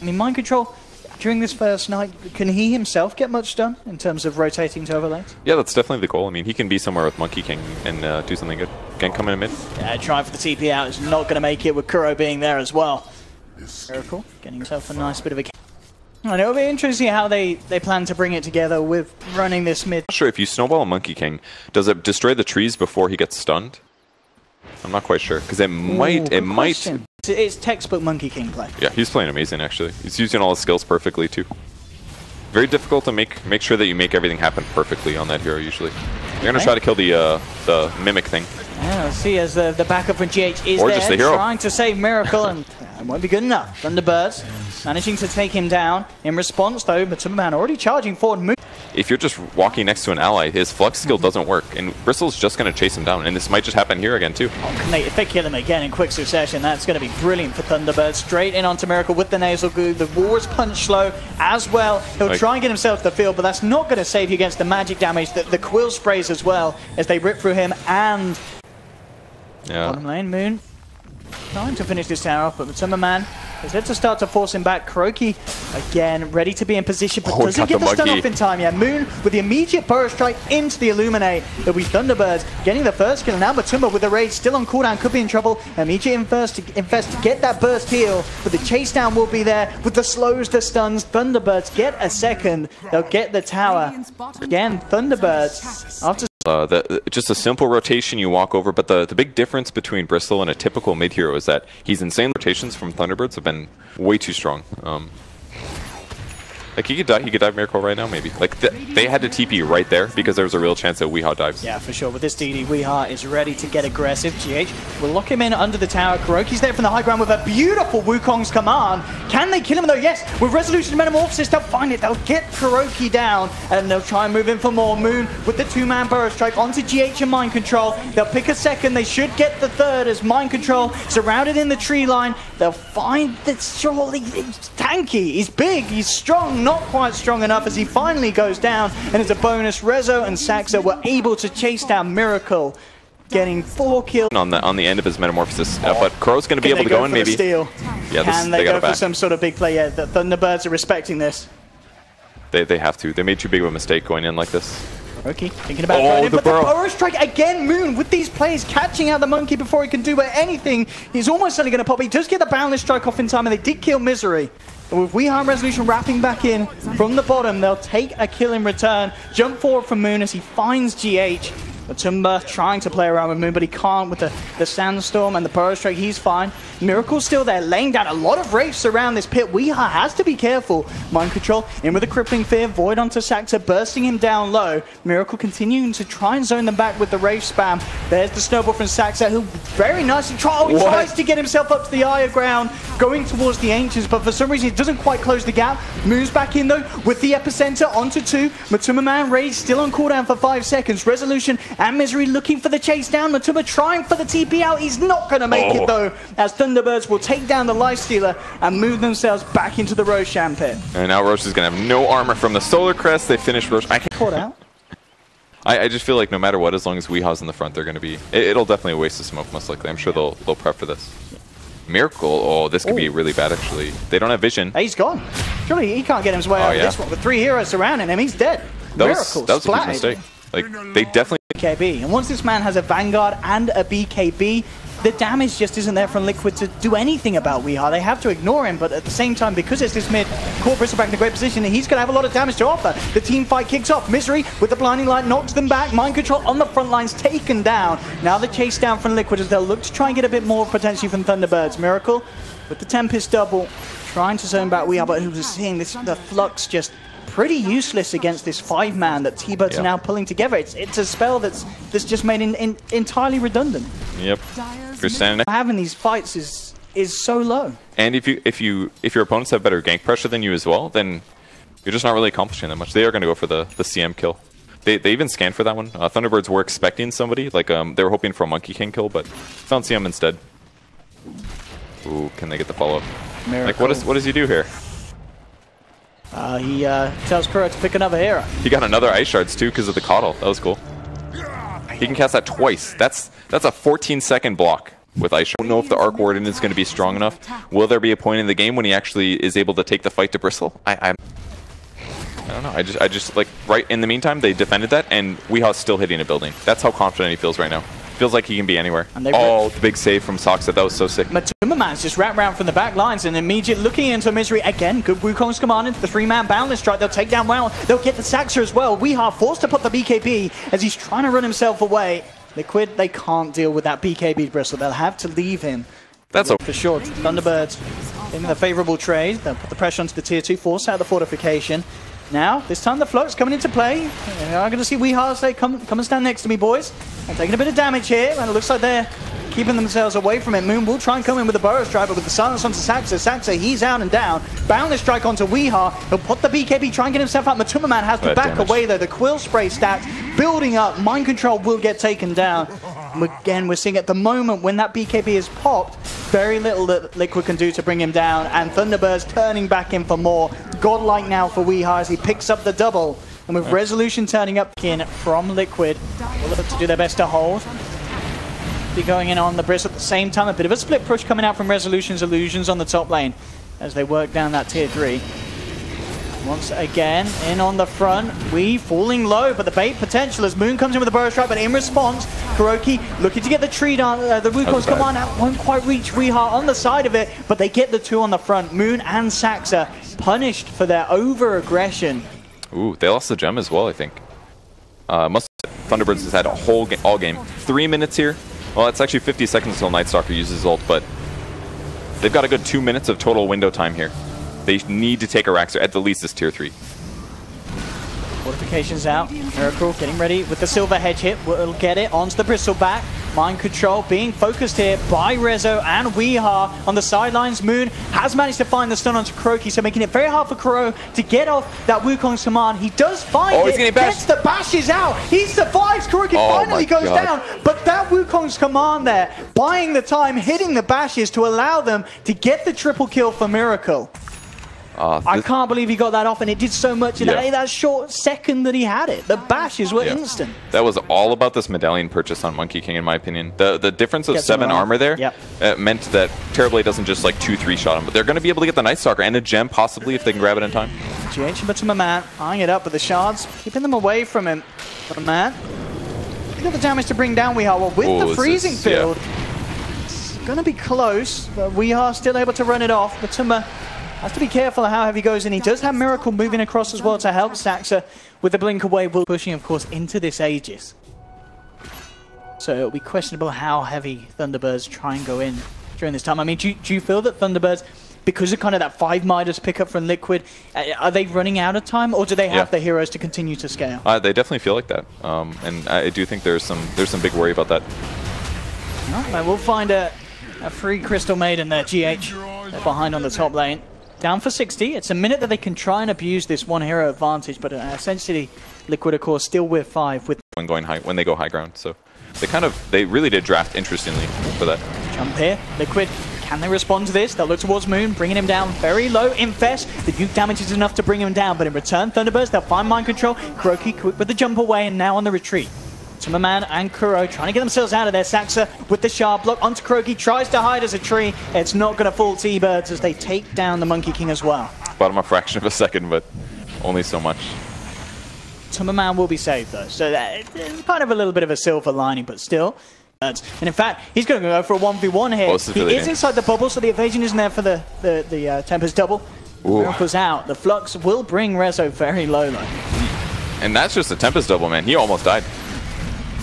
I mean, Mind Control, during this first night, can he himself get much done in terms of rotating to overlays? Yeah, that's definitely the goal. I mean, he can be somewhere with Monkey King and do something good. Gang coming in mid. Yeah, trying for the TP out is not going to make it with Kuro being there as well. Miracle getting himself a nice bit of a... And it'll be interesting how they plan to bring it together with running this mid. I'm not sure if you snowball a Monkey King, does it destroy the trees before he gets stunned? I'm not quite sure, because it might... It's textbook Monkey King play. Yeah, he's playing amazing, actually. He's using all his skills perfectly, too. Very difficult to make sure that you make everything happen perfectly on that hero, usually. You're going to try to kill the Mimic thing. Yeah, let's see as the backup from GH is or there, just the hero. Trying to save Miracle, and it won't be good enough. Thunderbirds managing to take him down. In response, though, Matuma already charging forward. If you're just walking next to an ally, his flux skill doesn't work, and Bristle's just going to chase him down, and this might just happen here again, too. Oh, if they kill him again in quick succession, that's going to be brilliant for Thunderbird. Straight in onto Miracle with the Nasal Goo. The War's punch slow as well. He'll try and get himself to the field, but that's not going to save you against the magic damage. The Quill sprays as well, as they rip through him, and... Bottom lane, Moon trying to finish this tower off, but Matuma is there to start to force him back. Kuroki again ready to be in position, but doesn't get the stun off in time. Yeah, Moon with the immediate burst strike into the Illuminate. It'll be Thunderbirds getting the first kill, and now Matuma with the rage still on cooldown, could be in trouble. Immediate invest to get that burst heal, but the chase down will be there with the slows, the stuns. Thunderbirds get a second. They'll get the tower. Again, Thunderbirds after just a simple rotation you walk over, but the big difference between Bristle and a typical mid hero is that his insane rotations from Thunderbirds have been way too strong. Like he could dive Miracle right now, maybe. Like they had to TP right there because there was a real chance that Weehaw dives. Yeah, for sure. With this DD, Weehaw is ready to get aggressive. GH will lock him in under the tower. Kuroki's there from the high ground with a beautiful Wukong's command. Can they kill him though? Yes. With Resolution Metamorphosis, they'll find it. They'll get Kuroki down, and they'll try and move in for more. Moon with the two-man burrow strike onto GH and Mind Control. They'll pick a second. They should get the third as Mind Control surrounded in the tree line. They'll find that surely it's tanky. He's big. He's strong. Not quite strong enough as he finally goes down, and as a bonus, Rezo and Saxa were able to chase down Miracle, getting 4 kills on the end of his metamorphosis. But Crow's going to be able to go in, maybe. Steal? Yeah, Can they go for some sort of big play? Yeah, the Thunderbirds are respecting this. They have to. They made too big of a mistake going in like this. Okay, thinking about going in, but the burrow strike again. Moon with these plays catching out the monkey before he can do anything. He's almost certainly going to pop. He does get the boundless strike off in time, and they did kill Misery. And with Weehaw Resolution wrapping back in from the bottom, they'll take a kill in return. Jump forward from Moon as he finds GH. Matumba trying to play around with Moon, but he can't with the Sandstorm and the Burrow Strike. He's fine. Miracle's still there, laying down a lot of wraiths around this pit. Weehaw has to be careful. Mind Control in with a Crippling Fear. Void onto Saxa, bursting him down low. Miracle continuing to try and zone them back with the Wraith spam. There's the snowball from Saxa, who very nicely tries to get himself up to the higher ground, going towards the Ancients, but for some reason it doesn't quite close the gap. Moves back in though with the Epicenter onto 2. Matuma Rage still on cooldown for 5 seconds. Resolution and Misery looking for the chase down. Matuma trying for the TP out. He's not going to make it though, as Thunderbirds will take down the Lifestealer and move themselves back into the Roshan pit. And now Roche is going to have no armor from the Solar Crest. They finish Roche. I can't caught out. I just feel like no matter what, as long as Weehaw's in the front, they're going to be... It'll definitely waste the smoke, most likely. I'm sure they'll prep for this. Miracle. Oh, this could be really bad, actually. They don't have vision. He's gone. Surely he can't get his way out of this one. With 3 heroes surrounding him, he's dead. That was a huge mistake. Like, they definitely... BKB. And once this man has a Vanguard and a BKB, the damage just isn't there from Liquid to do anything about Weehaw. They have to ignore him, but at the same time, because it's this mid, caught Bristle back in a great position, and he's going to have a lot of damage to offer. The team fight kicks off. Misery with the Blinding Light knocks them back. Mind Control on the front lines taken down. Now the chase down from Liquid as they'll look to try and get a bit more potentially from Thunderbirds. Miracle with the Tempest double, trying to zone back Weehaw, but who's seeing this, the Flux just pretty useless against this 5-man that T-Birds are now pulling together. It's a spell that's just made entirely redundant. Yep. You're standing having these fights is so low. And if your opponents have better gank pressure than you as well, then you're just not really accomplishing that much. They are going to go for the CM kill. They even scanned for that one. Thunderbirds were expecting somebody, like they were hoping for a Monkey King kill, but found CM instead. Ooh, can they get the follow-up? Like what does he do here? He tells Kuro to pick another hero. He got another Ice Shards too because of the Coddle. That was cool. He can cast that twice. That's a 14-second block. with Ice. I don't know if the Arc Warden is going to be strong enough. Will there be a point in the game when he actually is able to take the fight to Bristle? I don't know. I just like right in the meantime they defended that, and Weeha's still hitting a building. That's how confident he feels right now. Feels like he can be anywhere. Oh, the big save from Soxa. That was so sick. Matsumaman's just wrapped around from the back lines and immediately looking into Misery again. Good Wukong's command into the 3-man boundless strike. They'll take down well. They'll get the Saxa as well. Weeha forced to put the BKB as he's trying to run himself away. Liquid, they can't deal with that BKB Bristle. They'll have to leave him. That's for sure. Thunderbirds in the favorable trade. They'll put the pressure onto the tier 2, force out the fortification. Now, this time the Flux coming into play. I'm going to see Weeha say, come and stand next to me, boys. I'm taking a bit of damage here, and it looks like they're keeping themselves away from it. Moon will try and come in with the Burrow Strike, but with the silence onto Saxa. Saxa, he's out and down. Boundless Strike onto Weeha. He'll put the BKB, try and get himself out. Matumaman has to back away, though. The Quill Spray stacks building up. Mind Control will get taken down. Again, we're seeing at the moment when that BKB is popped, very little that Liquid can do to bring him down, and Thunderbird's turning back in for more. Godlike now for Weeha as he picks up the double. And with Resolution turning up in from Liquid, we'll look to do their best to hold. Be going in on the Bristle at the same time. A bit of a split push coming out from Resolution's Illusions on the top lane as they work down that tier 3. Once again, in on the front, Wee falling low, but the bait potential as Moon comes in with the Burrow Strike, but in response, Kuroki looking to get the tree down, the Wukong's command out, won't quite reach Weeha on the side of it, but they get the 2 on the front. Moon and Saxa punished for their over-aggression. Ooh, they lost the gem as well, I think. Thunderbirds has had a whole all game. 3 minutes here. Well, it's actually 50 seconds until Nightstalker uses ult, but they've got a good 2 minutes of total window time here. They need to take a Raxer, at the least this tier 3. Fortifications out. Miracle getting ready with the silver hedge hit. We'll get it onto the Bristle back. Mind Control being focused here by Rezo and Weeha on the sidelines. Moon has managed to find the stun onto Kuroki, so making it very hard for Kuro to get off that Wukong's command. He does find it, gets the bashes out. He survives. Kuroki finally goes down, but that Wukong's command there, buying the time, hitting the bashes to allow them to get the triple kill for Miracle. I can't believe he got that off, and it did so much in that short second that he had it. The bashes were instant. That was all about this medallion purchase on Monkey King, in my opinion. The difference of 7 armor there meant that Terrorblade doesn't just like 2-3 shot him, but they're going to be able to get the Nightstalker and a gem possibly if they can grab it in time. GH and Matumaman eyeing it up, but the shards keeping them away from him. Matumaman, got the damage to bring down Weeha. With the freezing field, it's going to be close, but Weeha still able to run it off. Matumaman has to be careful of how heavy he goes in. He does have Miracle moving across as well to help Saxa with the blink away. Will pushing, of course, into this Aegis. So it'll be questionable how heavy Thunderbirds try and go in during this time. I mean, do you feel that Thunderbirds, because of kind of that 5 Midas pickup from Liquid, are they running out of time, or do they have the heroes to continue to scale? They definitely feel like that, and I do think there's some big worry about that. Right, we'll find a free Crystal Maiden there. GH they're behind on the top lane. Down for 60. It's a minute that they can try and abuse this one hero advantage, but essentially Liquid, of course, still with 5 with when they go high ground. So they really did draft interestingly for that. Jump here, Liquid. Can they respond to this? They'll look towards Moon, bringing him down very low. Infest, the nuke damage is enough to bring him down, but in return, Thunderbirds, they'll find Mind Control. Kuroki quick with the jump away, and now on the retreat. Matumaman and Kuro trying to get themselves out of there. Saxa with the shard block onto Kuroki, tries to hide as a tree. It's not going to fall T-Birds as they take down the Monkey King as well. Bottom a fraction of a second, but only so much. Matumaman will be saved though, so it's kind of a little bit of a silver lining, but still. And in fact, he's going to go for a 1v1 here. He is inside the bubble, so the evasion isn't there for the Tempest double. Miracle's out. The Flux will bring Rezo very low though. And that's just a Tempest double, man. He almost died.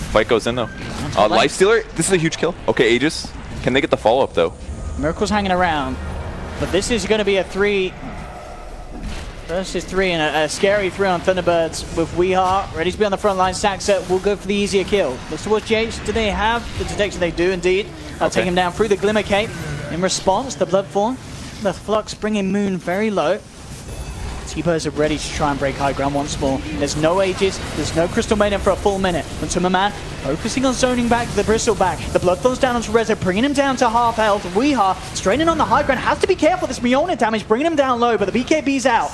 Fight goes in though. Lifestealer, this is a huge kill. Okay, Aegis. Can they get the follow-up though? Miracle's hanging around, but this is going to be a 3 versus 3 and a scary 3 on Thunderbirds with Weeha ready to be on the front line. Saxa will go for the easier kill. Looks towards GH. Do they have the detection? They do indeed. I'll take him down through the Glimmer Cape. In response, the Bloodthorn, the Flux bringing Moon very low. T-Birds are ready to try and break high ground once more. There's no Aegis, there's no Crystal Maiden for a full minute. Matumaman focusing on zoning back to the Bristle back. The Bloodthorn's down onto Rezo, bringing him down to half health. Weeha straining on the high ground, has to be careful. This Miona damage bringing him down low, but the BKB's out.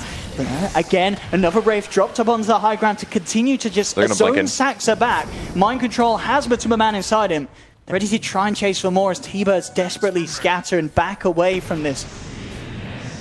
Again, another Wraith dropped up onto the high ground to continue to just zone Saxa back. Mind Control has Matumaman inside him. They're ready to try and chase for more as T-Birds desperately scatter and back away from this.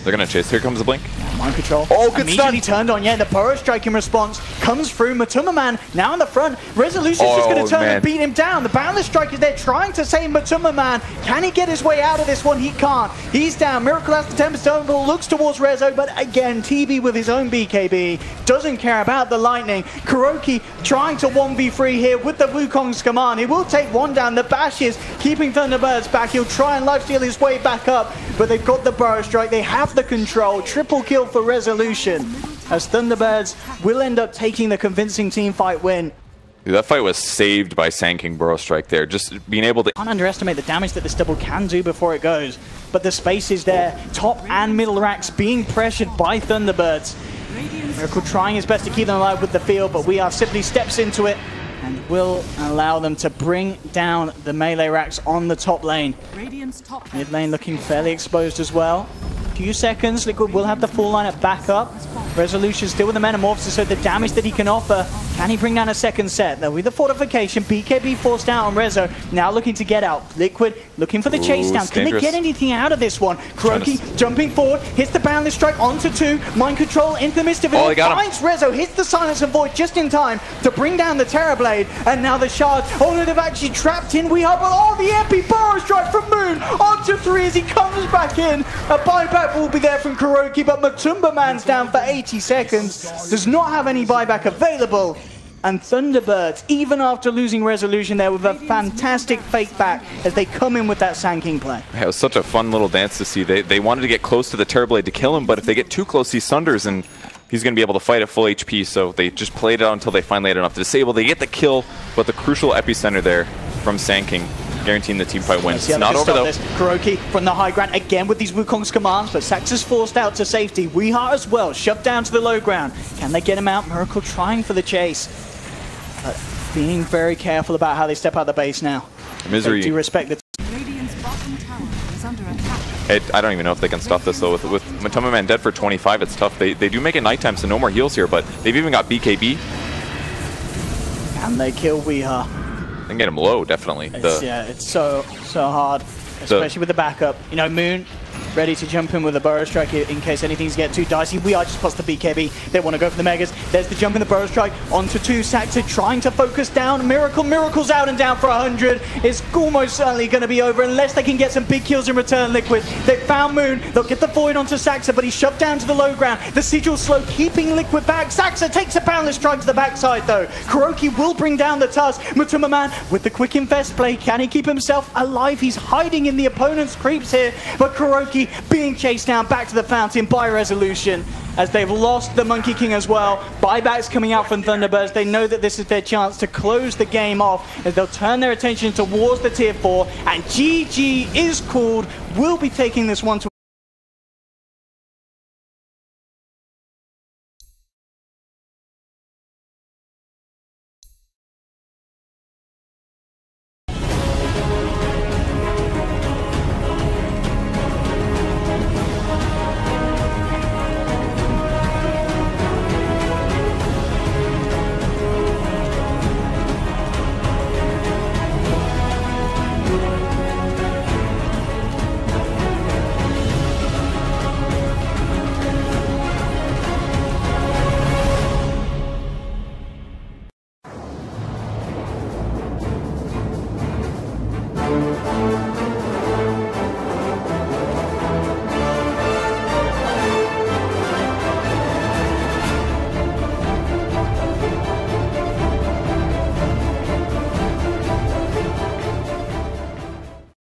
They're going to chase. Here comes the blink. Mind control. Oh, good immediately stun. turned on. Yeah, the burrow strike in response comes through. Matuma now in the front. Resolution's just going to turn and beat him down. The boundless strike is there trying to save Matuma. Can he get his way out of this one? He can't. He's down. Miracle has the Tempest Terminal, looks towards Rezo, but again, TB with his own BKB doesn't care about the lightning. Kuroki trying to 1v3 here with the Wukong's command. He will take one down. The bash is keeping Thunderbirds back. He'll try and lifesteal his way back up, but they've got the burrow strike. They have the control. Triple kill for Resolution, as Thunderbirds will end up taking the convincing team fight win. Dude, that fight was saved by Sand King burrow strike there. Just being able to... Can't underestimate the damage that this double can do before it goes. But the space is there. Top and middle racks being pressured by Thunderbirds. Miracle trying his best to keep them alive with the field, but We Are simply steps into it and will allow them to bring down the melee racks on the top lane. Mid lane looking fairly exposed as well. Few seconds, Liquid will have the full lineup back up. Resolution still with the Metamorphosis, so the damage that he can offer. Can he bring down a second set? Though with the fortification, BKB forced out on Rezo. Now looking to get out. Liquid looking for the chase down. Can they get anything out of this one? Kuroki jumping forward, hits the boundless strike onto two. Mind control into the midst of it. Oh, he got finds Rezo, hits the Silence and Void just in time to bring down the Terrorblade. And now the shard. Oh no, they've actually trapped in We Are, but oh, the epic burrow strike from Moon onto three as he comes back in. A buyback will be there from Kuroki, but Matumbaman's down for 80 seconds. Does not have any buyback available. And Thunderbirds, even after losing Resolution there, with a fantastic fake back as they come in with that Sand King play. Yeah, it was such a fun little dance to see. They wanted to get close to the Terrorblade to kill him, but if they get too close, he sunders and he's going to be able to fight at full HP. So they just played it out until they finally had enough to disable. They get the kill, but the crucial epicenter there from Sand King, guaranteeing the team fight wins. It's not over though. Kuroki from the high ground again with these Wukong's commands, but Sax is forced out to safety. Weeheart as well, shoved down to the low ground. Can they get him out? Miracle trying for the chase, but being very careful about how they step out of the base now. Misery. They do respect the I don't even know if they can stop this though. With Matuma dead for 25, it's tough. They do make it nighttime, so no more heals here, but they've even got BKB. Can they kill Weeheart? They can get him low, definitely. Yeah, it's so hard, especially with the backup. You know, Moon ready to jump in with a burrow strike in case anything's get too dicey. We Are just plus the BKB. They want to go for the Megas. There's the jump in the burrow strike onto two. Saxon trying to focus down. Miracle's out and down for 100. It's almost certainly going to be over unless they can get some big kills in return, Liquid. They found Moon. They'll get the Void onto Saxa, but he's shoved down to the low ground. The Sigil slow, keeping Liquid back. Saxa takes a boundless strike to the backside though. Kuroki will bring down the Tusk. Matuma with the quick invest play. Can he keep himself alive? He's hiding in the opponent's creeps here, but Kuroki being chased down back to the fountain by Resolution as they've lost the Monkey King as well. Buybacks coming out from Thunderbirds. They know that this is their chance to close the game off as they'll turn their attention towards the tier 4, and GG is called. We'll be taking this one to